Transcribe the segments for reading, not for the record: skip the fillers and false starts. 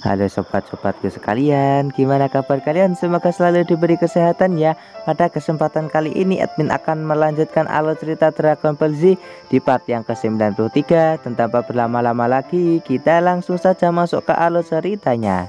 Halo sobat-sobatku sekalian, gimana kabar kalian? Semoga selalu diberi kesehatan ya. Pada kesempatan kali ini admin akan melanjutkan alur cerita Dragon Ball Z di part yang ke-93. Dan tanpa berlama-lama lagi, kita langsung saja masuk ke alur ceritanya.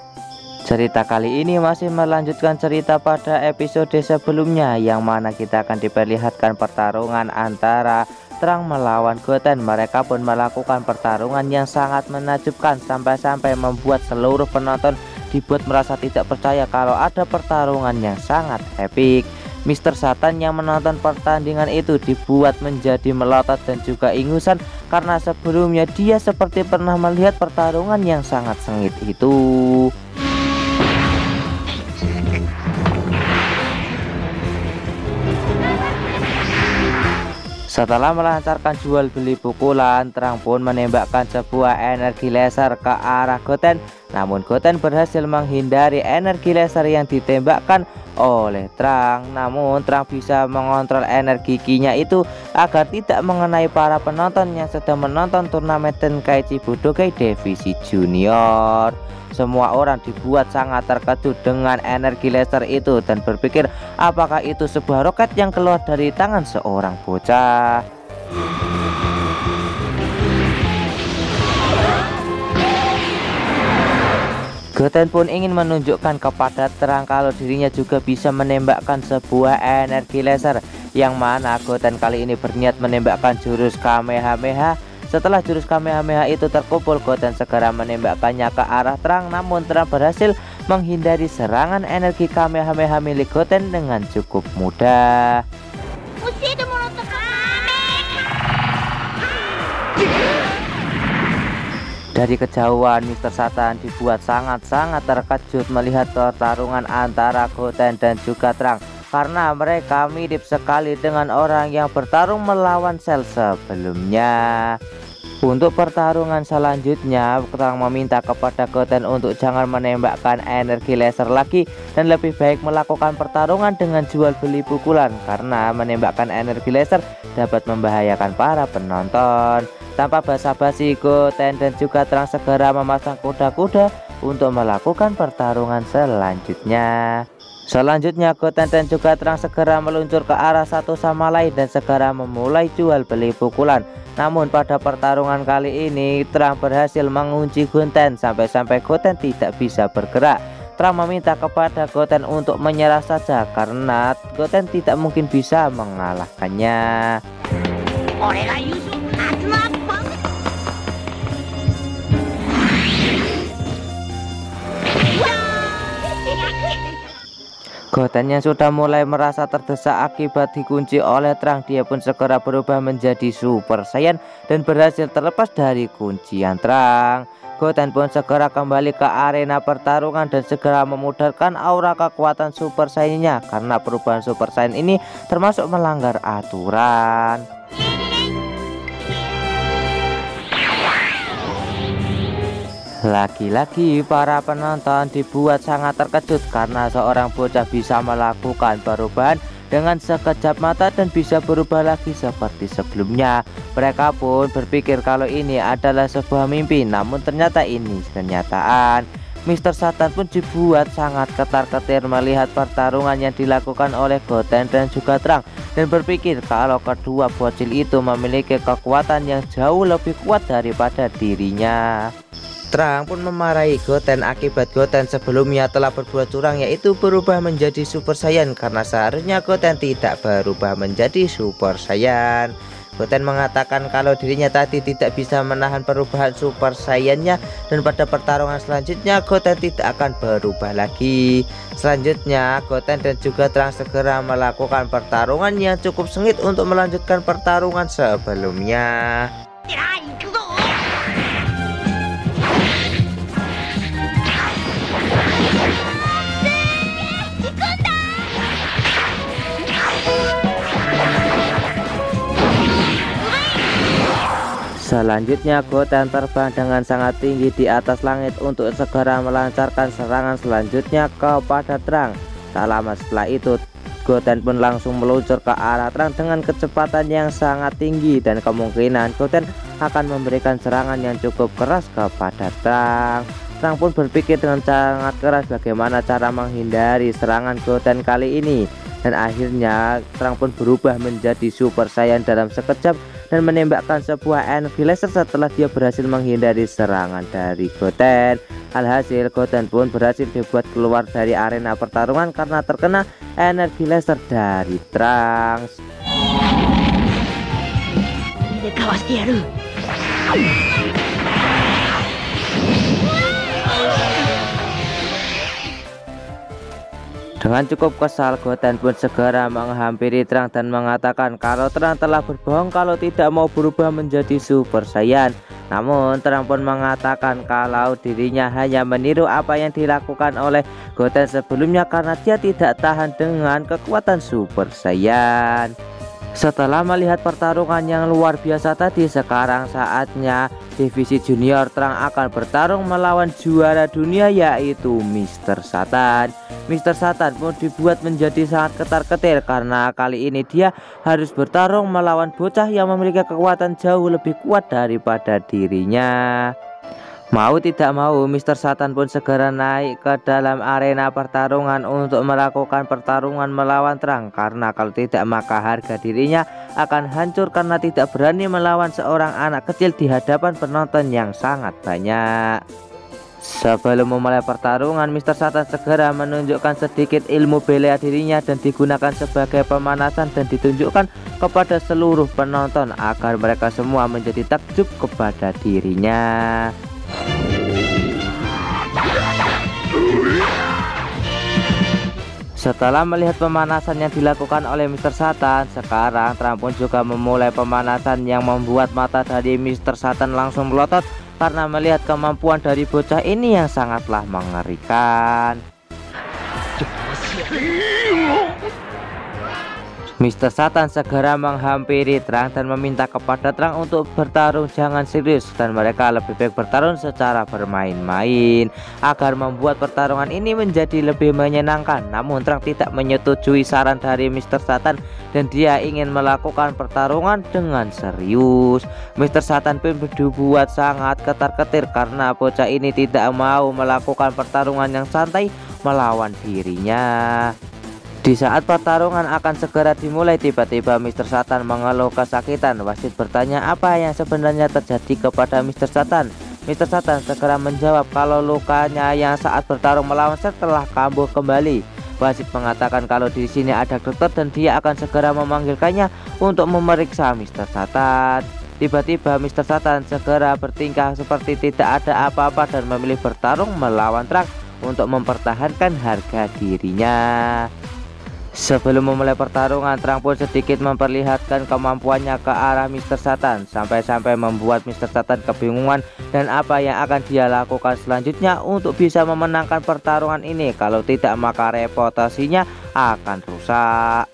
Cerita kali ini masih melanjutkan cerita pada episode sebelumnya, yang mana kita akan diperlihatkan pertarungan antara Trunks melawan Goten. Mereka pun melakukan pertarungan yang sangat menakjubkan, sampai-sampai membuat seluruh penonton dibuat merasa tidak percaya kalau ada pertarungan yang sangat epik. Mr. Satan yang menonton pertandingan itu dibuat menjadi melotot dan juga ingusan, karena sebelumnya dia seperti pernah melihat pertarungan yang sangat sengit itu. Setelah melancarkan jual beli pukulan, Trunks pun menembakkan sebuah energi laser ke arah Goten. Namun Goten berhasil menghindari energi laser yang ditembakkan oleh Trunks. Namun Trunks bisa mengontrol energi ki-nya itu agar tidak mengenai para penonton yang sedang menonton turnamen Tenkaichi Budokai Divisi Junior. Semua orang dibuat sangat terkejut dengan energi laser itu dan berpikir apakah itu sebuah roket yang keluar dari tangan seorang bocah. Goten pun ingin menunjukkan kepada Trunks kalau dirinya juga bisa menembakkan sebuah energi laser, yang mana Goten kali ini berniat menembakkan jurus Kamehameha. Setelah jurus Kamehameha itu terkumpul, Goten segera menembakkannya ke arah Trunks. Namun Trunks berhasil menghindari serangan energi Kamehameha milik Goten dengan cukup mudah. Dari kejauhan, Mr. Satan dibuat sangat-sangat terkejut melihat pertarungan antara Goten dan juga Trunks, karena mereka mirip sekali dengan orang yang bertarung melawan Cell sebelumnya. Untuk pertarungan selanjutnya, Trunks meminta kepada Goten untuk jangan menembakkan energi laser lagi dan lebih baik melakukan pertarungan dengan jual beli pukulan, karena menembakkan energi laser dapat membahayakan para penonton. Tanpa basa-basi, Goten dan juga Trunks segera memasang kuda-kuda untuk melakukan pertarungan selanjutnya. Selanjutnya Goten dan juga Trunks segera meluncur ke arah satu sama lain dan segera memulai jual beli pukulan. Namun pada pertarungan kali ini Trunks berhasil mengunci Goten sampai-sampai Goten tidak bisa bergerak. Trunks meminta kepada Goten untuk menyerah saja karena Goten tidak mungkin bisa mengalahkannya. Goten yang sudah mulai merasa terdesak akibat dikunci oleh Trunks, dia pun segera berubah menjadi Super Saiyan dan berhasil terlepas dari kuncian Trunks. Goten pun segera kembali ke arena pertarungan dan segera memudarkan aura kekuatan Super Saiyan-nya, karena perubahan Super Saiyan ini termasuk melanggar aturan. Lagi-lagi para penonton dibuat sangat terkejut karena seorang bocah bisa melakukan perubahan dengan sekejap mata dan bisa berubah lagi seperti sebelumnya. Mereka pun berpikir kalau ini adalah sebuah mimpi, namun ternyata ini kenyataan. Mr. Satan pun dibuat sangat ketar-ketir melihat pertarungan yang dilakukan oleh Goten dan juga Trunks, dan berpikir kalau kedua bocil itu memiliki kekuatan yang jauh lebih kuat daripada dirinya. Trunks pun memarahi Goten akibat Goten sebelumnya telah berbuat curang, yaitu berubah menjadi Super Saiyan, karena seharusnya Goten tidak berubah menjadi Super Saiyan. Goten mengatakan kalau dirinya tadi tidak bisa menahan perubahan Super Saiyan-nya, dan pada pertarungan selanjutnya Goten tidak akan berubah lagi. Selanjutnya Goten dan juga Trunks segera melakukan pertarungan yang cukup sengit untuk melanjutkan pertarungan sebelumnya. Selanjutnya Goten terbang dengan sangat tinggi di atas langit untuk segera melancarkan serangan selanjutnya kepada Trunks. Tak lama setelah itu Goten pun langsung meluncur ke arah Trunks dengan kecepatan yang sangat tinggi, dan kemungkinan Goten akan memberikan serangan yang cukup keras kepada Trunks. Trang pun berpikir dengan sangat keras bagaimana cara menghindari serangan Goten kali ini. Dan akhirnya Trang pun berubah menjadi Super Saiyan dalam sekejap dan menembakkan sebuah energi laser setelah dia berhasil menghindari serangan dari Goten. Alhasil Goten pun berhasil dibuat keluar dari arena pertarungan karena terkena energi laser dari Trunks. Dengan cukup kesal, Goten pun segera menghampiri Trunks dan mengatakan kalau Trunks telah berbohong kalau tidak mau berubah menjadi Super Saiyan. Namun Trunks pun mengatakan kalau dirinya hanya meniru apa yang dilakukan oleh Goten sebelumnya karena dia tidak tahan dengan kekuatan Super Saiyan. Setelah melihat pertarungan yang luar biasa tadi, sekarang saatnya divisi junior Trunks akan bertarung melawan juara dunia yaitu Mr. Satan. Mr. Satan pun dibuat menjadi sangat ketar-ketir karena kali ini dia harus bertarung melawan bocah yang memiliki kekuatan jauh lebih kuat daripada dirinya. Mau tidak mau, Mr. Satan pun segera naik ke dalam arena pertarungan untuk melakukan pertarungan melawan Trunks. Karena kalau tidak maka harga dirinya akan hancur karena tidak berani melawan seorang anak kecil di hadapan penonton yang sangat banyak. Sebelum memulai pertarungan, Mr. Satan segera menunjukkan sedikit ilmu bela dirinya dan digunakan sebagai pemanasan dan ditunjukkan kepada seluruh penonton agar mereka semua menjadi takjub kepada dirinya. Setelah melihat pemanasan yang dilakukan oleh Mr. Satan, sekarang Trunks pun juga memulai pemanasan yang membuat mata dari Mr. Satan langsung melotot karena melihat kemampuan dari bocah ini yang sangatlah mengerikan. Mr. Satan segera menghampiri Trunks dan meminta kepada Trunks untuk bertarung jangan serius dan mereka lebih baik bertarung secara bermain-main agar membuat pertarungan ini menjadi lebih menyenangkan. Namun Trunks tidak menyetujui saran dari Mr. Satan dan dia ingin melakukan pertarungan dengan serius. Mr. Satan pun dibuat sangat ketar-ketir karena bocah ini tidak mau melakukan pertarungan yang santai melawan dirinya. Di saat pertarungan akan segera dimulai, tiba-tiba Mr. Satan mengeluh kesakitan. Wasit bertanya apa yang sebenarnya terjadi kepada Mr. Satan. Mr. Satan segera menjawab kalau lukanya yang saat bertarung melawan setelah kambuh kembali. Wasit mengatakan kalau di sini ada dokter dan dia akan segera memanggilkannya untuk memeriksa Mr. Satan. Tiba-tiba Mr. Satan segera bertingkah seperti tidak ada apa-apa dan memilih bertarung melawan Trunks untuk mempertahankan harga dirinya. Sebelum memulai pertarungan, Trunks pun sedikit memperlihatkan kemampuannya ke arah Mr. Satan sampai-sampai membuat Mr. Satan kebingungan dan apa yang akan dia lakukan selanjutnya untuk bisa memenangkan pertarungan ini. Kalau tidak maka reputasinya akan rusak.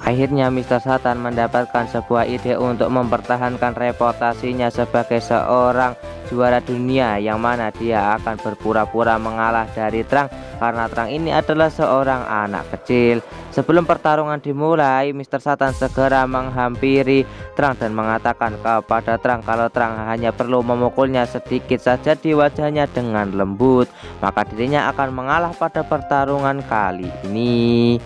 Akhirnya Mr. Satan mendapatkan sebuah ide untuk mempertahankan reputasinya sebagai seorang juara dunia, yang mana dia akan berpura-pura mengalah dari Trunks karena Trunks ini adalah seorang anak kecil. Sebelum pertarungan dimulai, Mr. Satan segera menghampiri Trunks dan mengatakan kepada Trunks kalau Trunks hanya perlu memukulnya sedikit saja di wajahnya dengan lembut, maka dirinya akan mengalah pada pertarungan kali ini.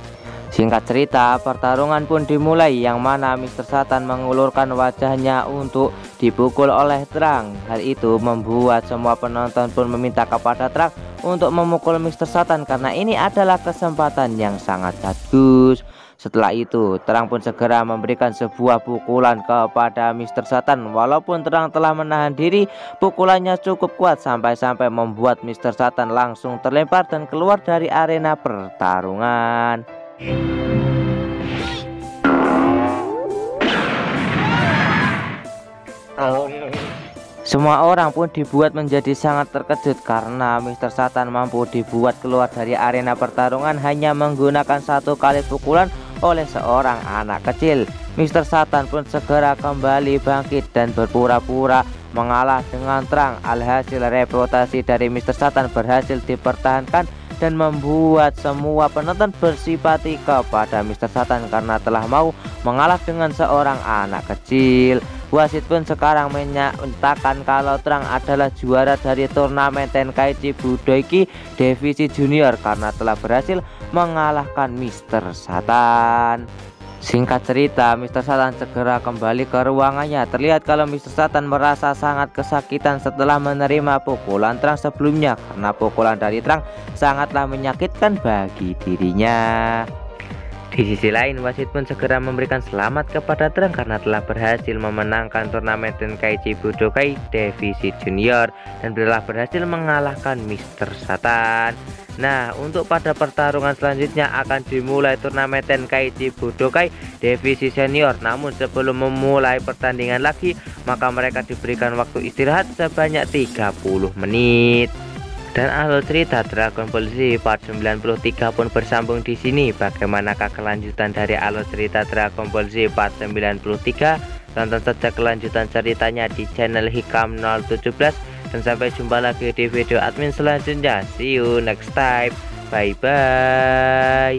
Singkat cerita, pertarungan pun dimulai yang mana Mr. Satan mengulurkan wajahnya untuk dipukul oleh Trunks. Hal itu membuat semua penonton pun meminta kepada Trunks untuk memukul Mr. Satan karena ini adalah kesempatan yang sangat bagus. Setelah itu, Trunks pun segera memberikan sebuah pukulan kepada Mr. Satan. Walaupun Trunks telah menahan diri, pukulannya cukup kuat sampai-sampai membuat Mr. Satan langsung terlempar dan keluar dari arena pertarungan. Semua orang pun dibuat menjadi sangat terkejut karena Mr. Satan mampu dibuat keluar dari arena pertarungan hanya menggunakan satu kali pukulan oleh seorang anak kecil. Mr. Satan pun segera kembali bangkit dan berpura-pura mengalah dengan Trunks. Alhasil reputasi dari Mr. Satan berhasil dipertahankan dan membuat semua penonton bersimpati kepada Mr. Satan karena telah mau mengalah dengan seorang anak kecil. Wasit pun sekarang menyatakan kalau Trang adalah juara dari turnamen Tenkaichi Budokai Divisi Junior karena telah berhasil mengalahkan Mister Satan. Singkat cerita, Mister Satan segera kembali ke ruangannya. Terlihat kalau Mister Satan merasa sangat kesakitan setelah menerima pukulan Trang sebelumnya, karena pukulan dari Trang sangatlah menyakitkan bagi dirinya. Di sisi lain, wasit pun segera memberikan selamat kepada Trang karena telah berhasil memenangkan turnamen Tenkaichi Budokai Divisi Junior dan telah berhasil mengalahkan Mister Satan. Nah, untuk pada pertarungan selanjutnya akan dimulai turnamen Tenkaichi Budokai Divisi Senior. Namun sebelum memulai pertandingan lagi, maka mereka diberikan waktu istirahat sebanyak 30 menit. Dan alur cerita Dragon Ball Z part 93 pun bersambung di sini. Bagaimanakah kelanjutan dari alur cerita Dragon Ball Z part 93? Tonton saja kelanjutan ceritanya di channel Hikam 017. Dan sampai jumpa lagi di video admin selanjutnya. See you next time. Bye bye.